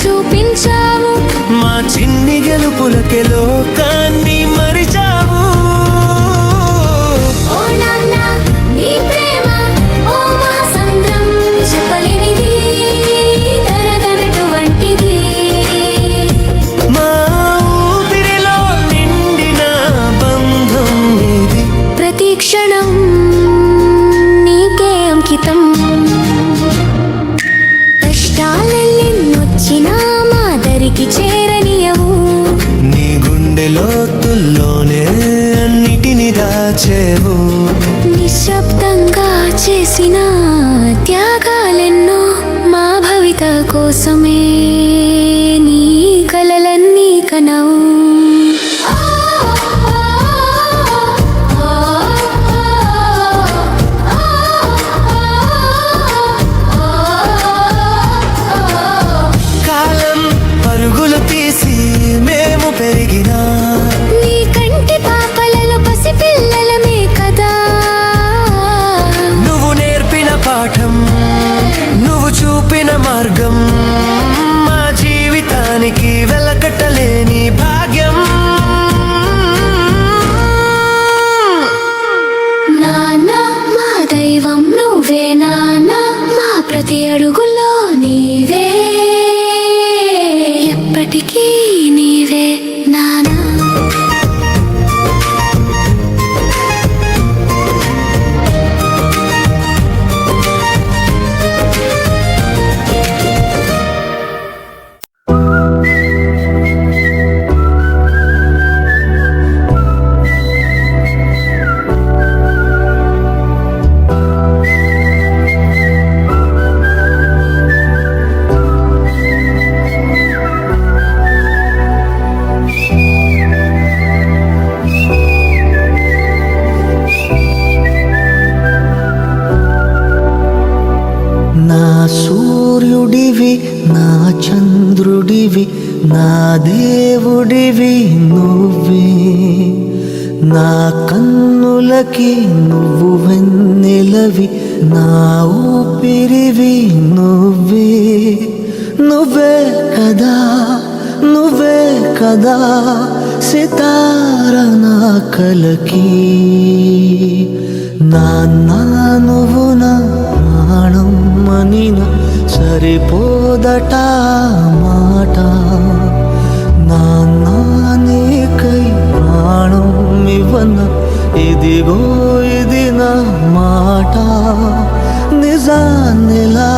చూపించావు మా చిన్ని గెలుపులకే లోకాన్ని మరిచావు. ఓ నాన్న నీ ప్రేమ ఓ మహాసంద్రం చెప్పలేనిది తరగనటువంటిది. మా ఊపిరిలో నిండిన బంధం ఇది ప్రతి క్షణం నీకే అంకితం. కష్టాలెన్నొచ్చినా మాదరికి చేరనియవు నీ గుండె లోతుల్లోనే అన్నిటిని దాచేవు. నిశ్శబ్దంగా చేసిన త్యాగాలెన్నో మా భవిత కోసమే నీ కలలన్నీ కనవు. పరుగులు తీసి మేము పెరిగినా నీ కంటి పాపలలో పసి పిల్లలమే కదా. నువ్వు నేర్పిన పాఠం నువ్వు చూపిన మార్గం మా జీవితానికి వెలకట్టలేని భాగ్యం. నాన్న మా దైవం నువ్వే నాన్న మా ప్రతి అడుగులో నీవే ఎప్పటికీ నీవే నాన్న. నా సూర్యుడివి నా చంద్రుడివి నా దేవుడివి నువ్వే. నా కన్నులకి నువ్వు వెన్నెలవి నా ఊపిరివి నువ్వే. నువ్వే కదా నువ్వే కదా సితార నా కలకి. నాన్న నువ్వు నా ప్రాణం మనిన సరిపోదట మాట. నాన్న నీకై ప్రాణం ఇవ్వన ఇదిగో ఇది నా మాట. నిజాన్నిలా